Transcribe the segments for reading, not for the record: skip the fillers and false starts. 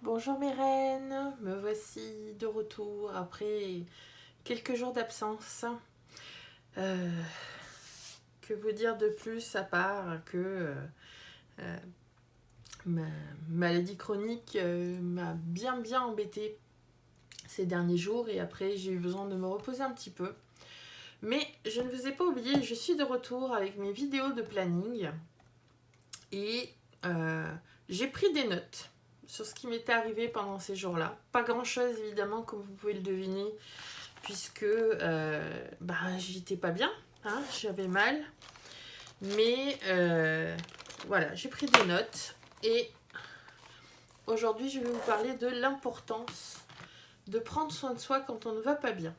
Bonjour mes reines, me voici de retour après quelques jours d'absence. Euh, que vous dire de plus à part que euh, ma maladie chronique m'a bien embêtée ces derniers jours et après j'ai eu besoin de me reposer un petit peu. Mais je ne vous ai pas oublié, je suis de retour avec mes vidéos de planning et j'ai pris des notes sur ce qui m'était arrivé pendant ces jours-là. Pas grand-chose évidemment, comme vous pouvez le deviner, puisque j'étais pas bien, hein, j'avais mal. Mais voilà, j'ai pris des notes et aujourd'hui je vais vous parler de l'importance de prendre soin de soi quand on ne va pas bien.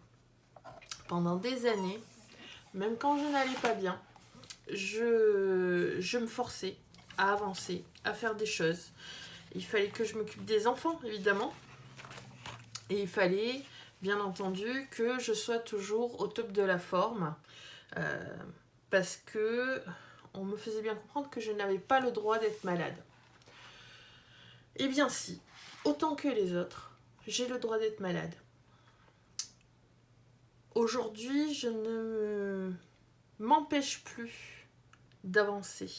Pendant des années, même quand je n'allais pas bien, je me forçais à avancer, à faire des choses. Il fallait que je m'occupe des enfants, évidemment. Et il fallait, bien entendu, que je sois toujours au top de la forme. Parce que on me faisait bien comprendre que je n'avais pas le droit d'être malade. Eh bien si, autant que les autres, j'ai le droit d'être malade. Aujourd'hui, je ne m'empêche plus d'avancer.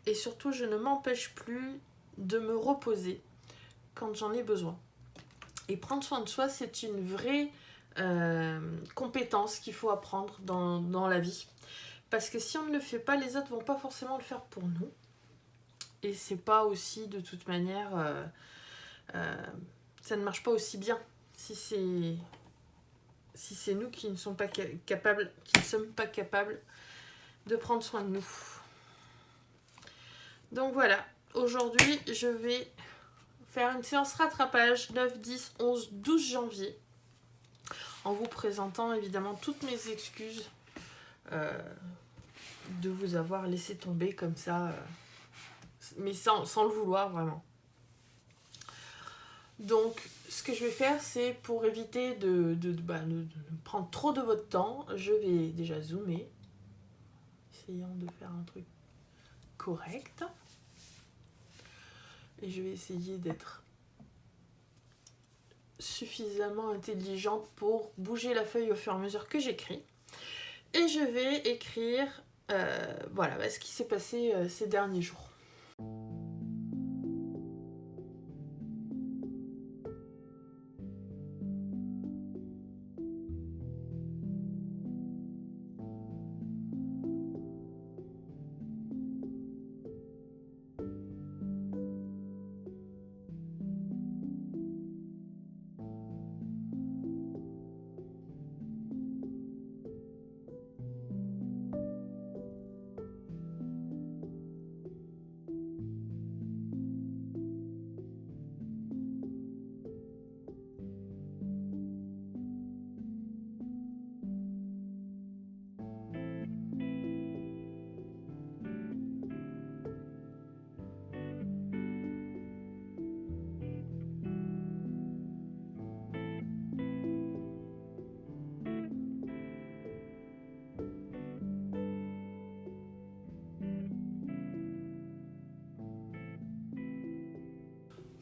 Et surtout, je ne m'empêche plus de me reposer quand j'en ai besoin. Et prendre soin de soi, c'est une vraie compétence qu'il faut apprendre dans la vie. Parce que si on ne le fait pas, les autres vont pas forcément le faire pour nous. Et c'est pas aussi, de toute manière, ça ne marche pas aussi bien si c'est nous qui ne sommes pas capables, de prendre soin de nous. Donc voilà, aujourd'hui, je vais faire une séance rattrapage 9, 10, 11, 12 janvier en vous présentant évidemment toutes mes excuses de vous avoir laissé tomber comme ça, mais sans le vouloir vraiment. Donc, ce que je vais faire, c'est pour éviter de prendre trop de votre temps, je vais déjà zoomer. Essayons de faire un truc correct. Et je vais essayer d'être suffisamment intelligente pour bouger la feuille au fur et à mesure que j'écris. Et je vais écrire ce qui s'est passé ces derniers jours.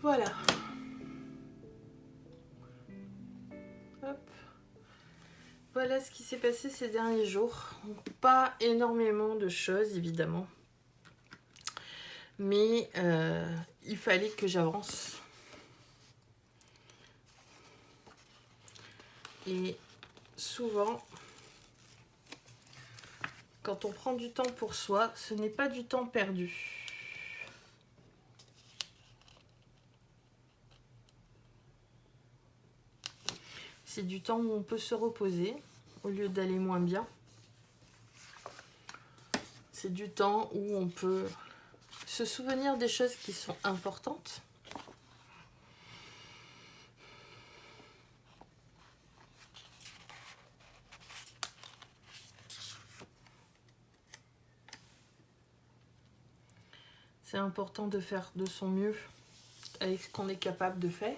Voilà. Hop. Voilà ce qui s'est passé ces derniers jours. Pas énormément de choses, évidemment. Mais il fallait que j'avance. Et souvent, quand on prend du temps pour soi, ce n'est pas du temps perdu. C'est du temps où on peut se reposer au lieu d'aller moins bien. C'est du temps où on peut se souvenir des choses qui sont importantes. C'est important de faire de son mieux avec ce qu'on est capable de faire.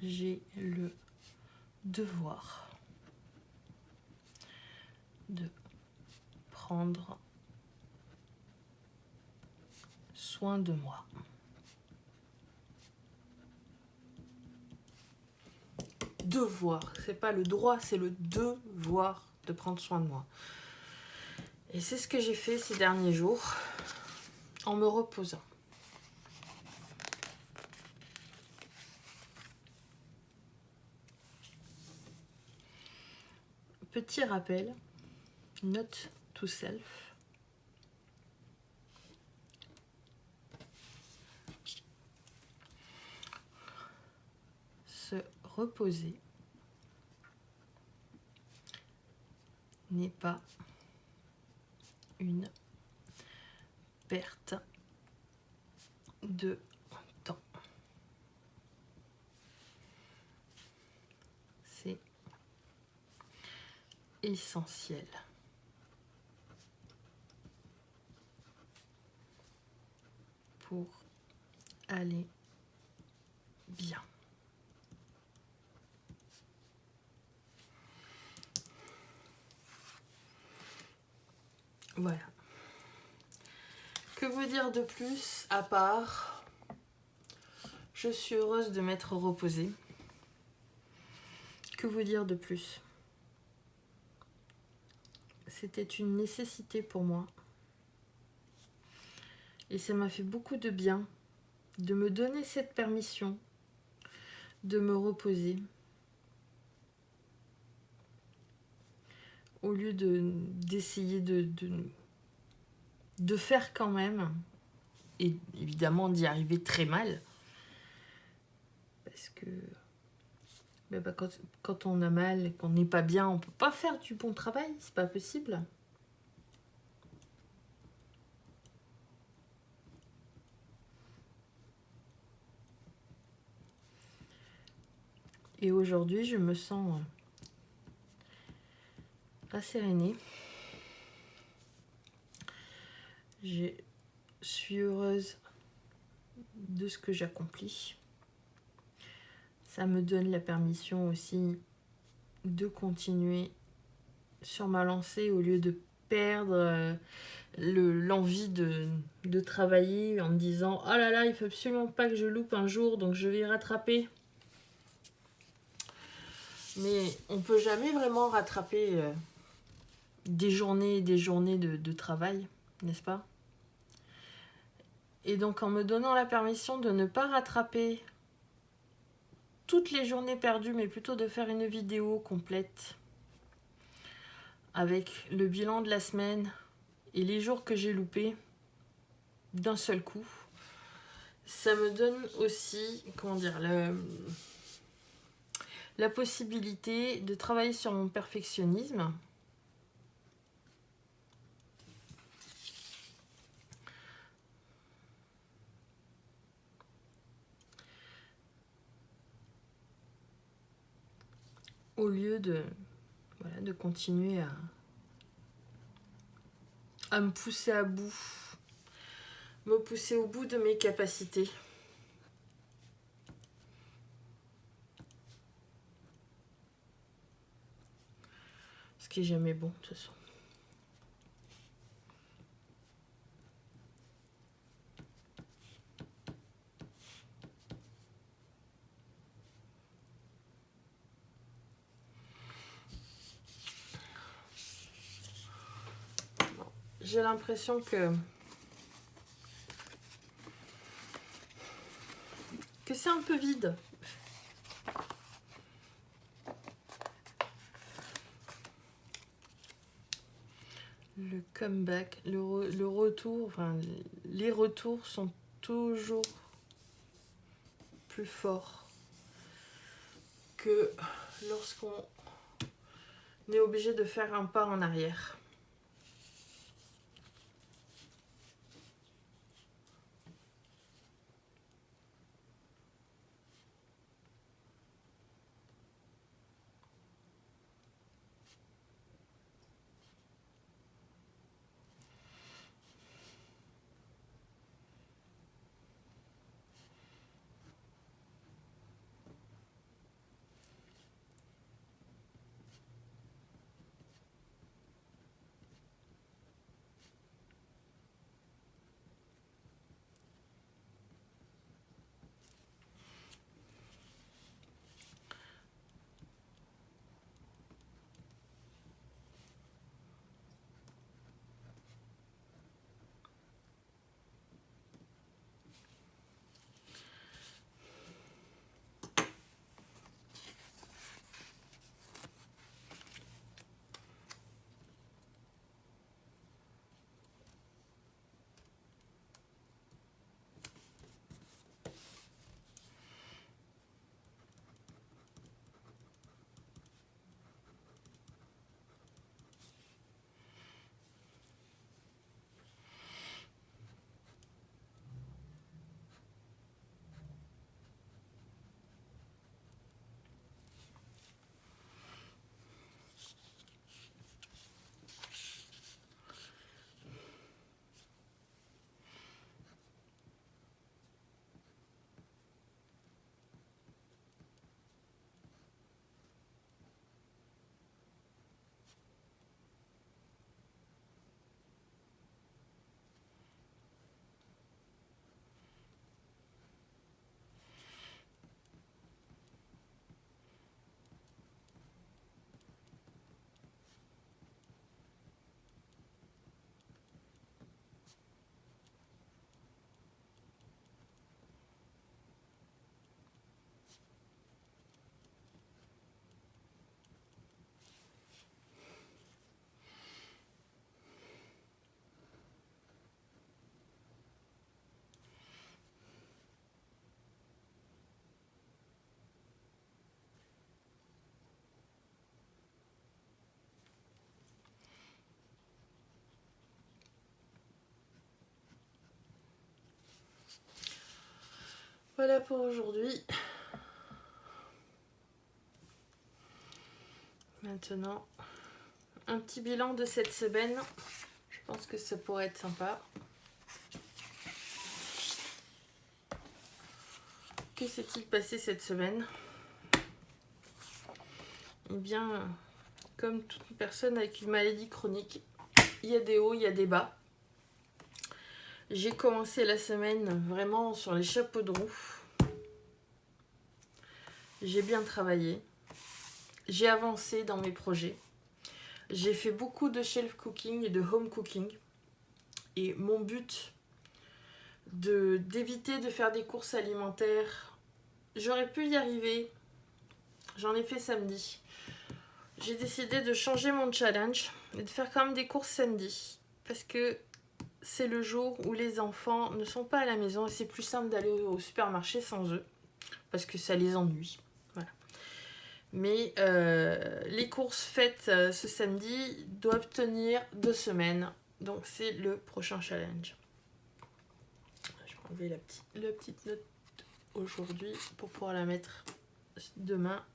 j'ai le devoir de prendre soin de moi. Devoir, c'est pas le droit, c'est le devoir de prendre soin de moi. Et c'est ce que j'ai fait ces derniers jours en me reposant. Petit rappel, note to self. Se reposer n'est pas une perte de temps. C'est essentiel pour aller bien. Voilà. Que vous dire de plus à part je suis heureuse de m'être reposée. Que vous dire de plus? C'était une nécessité pour moi. Et ça m'a fait beaucoup de bien de me donner cette permission de me reposer. Au lieu d'essayer de faire quand même, et évidemment d'y arriver très mal, parce que quand on a mal, qu'on n'est pas bien, on peut pas faire du bon travail, c'est pas possible. Et aujourd'hui, je me sens rassérénée. Je suis heureuse de ce que j'accomplis. Ça me donne la permission aussi de continuer sur ma lancée au lieu de perdre l'envie de travailler en me disant « Oh là là, il faut absolument pas que je loupe un jour, donc je vais y rattraper. » Mais on peut jamais vraiment rattraper des journées et des journées de travail, n'est-ce pas? Et donc en me donnant la permission de ne pas rattraper toutes les journées perdues, mais plutôt de faire une vidéo complète avec le bilan de la semaine et les jours que j'ai loupés d'un seul coup, ça me donne aussi, comment dire, la possibilité de travailler sur mon perfectionnisme. Au lieu de continuer à me pousser à bout, me pousser au bout de mes capacités. Ce qui est jamais bon, de toute façon. J'ai l'impression que c'est un peu vide. Le comeback, le retour, enfin, les retours sont toujours plus forts que lorsqu'on est obligé de faire un pas en arrière. Voilà pour aujourd'hui. Maintenant, un petit bilan de cette semaine. Je pense que ça pourrait être sympa. Que s'est-il passé cette semaine? Eh bien, comme toute personne avec une maladie chronique, il y a des hauts, il y a des bas. J'ai commencé la semaine vraiment sur les chapeaux de roue. J'ai bien travaillé. J'ai avancé dans mes projets. J'ai fait beaucoup de shelf cooking et de home cooking. Et mon but d'éviter de faire des courses alimentaires, j'aurais pu y arriver. J'en ai fait samedi. J'ai décidé de changer mon challenge et de faire quand même des courses samedi. Parce que c'est le jour où les enfants ne sont pas à la maison et c'est plus simple d'aller au supermarché sans eux. Parce que ça les ennuie. Voilà. Mais les courses faites ce samedi doivent tenir 2 semaines. Donc c'est le prochain challenge. Je vais enlever la petite note aujourd'hui pour pouvoir la mettre demain.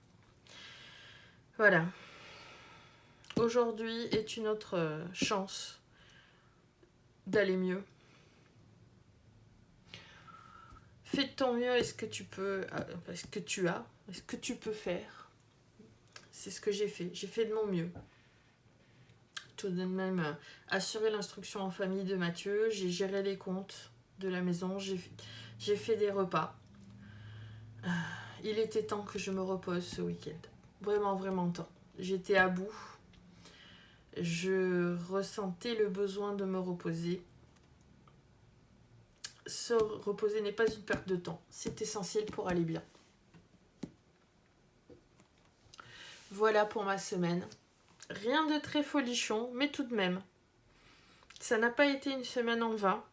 Voilà. Aujourd'hui est une autre chance d'aller mieux. Fais de ton mieux, est-ce que tu peux, est-ce que tu as, est-ce que tu peux faire. C'est ce que j'ai fait. J'ai fait de mon mieux. Tout de même assuré l'instruction en famille de Mathieu. J'ai géré les comptes de la maison. J'ai fait des repas. Il était temps que je me repose ce week-end. Vraiment, vraiment temps. J'étais à bout. Je ressentais le besoin de me reposer. Se reposer n'est pas une perte de temps. C'est essentiel pour aller bien. Voilà pour ma semaine. Rien de très folichon, mais tout de même. Ça n'a pas été une semaine en vain.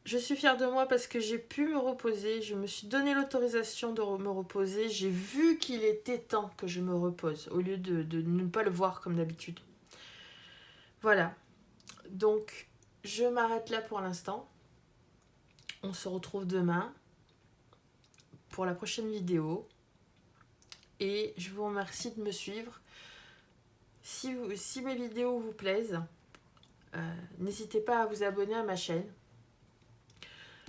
Je suis fière de moi parce que j'ai pu me reposer. Je me suis donné l'autorisation de me reposer. J'ai vu qu'il était temps que je me repose, au lieu de ne pas le voir comme d'habitude. Voilà. Donc, je m'arrête là pour l'instant. On se retrouve demain pour la prochaine vidéo. Et je vous remercie de me suivre. Si mes vidéos vous plaisent, n'hésitez pas à vous abonner à ma chaîne.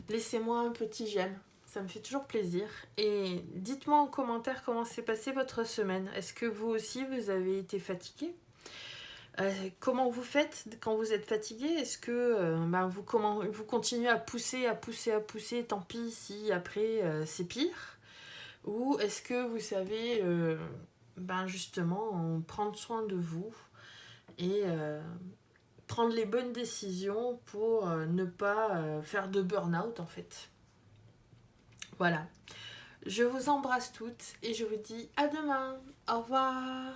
Laissez-moi un petit j'aime, ça me fait toujours plaisir. Et dites-moi en commentaire comment s'est passée votre semaine. Est-ce que vous aussi, vous avez été fatigué? Comment vous faites quand vous êtes fatigué? Est-ce que vous continuez à pousser, tant pis si après c'est pire? Ou est-ce que vous savez justement prendre soin de vous et prendre les bonnes décisions pour ne pas faire de burn-out en fait. Voilà. Je vous embrasse toutes et je vous dis à demain. Au revoir.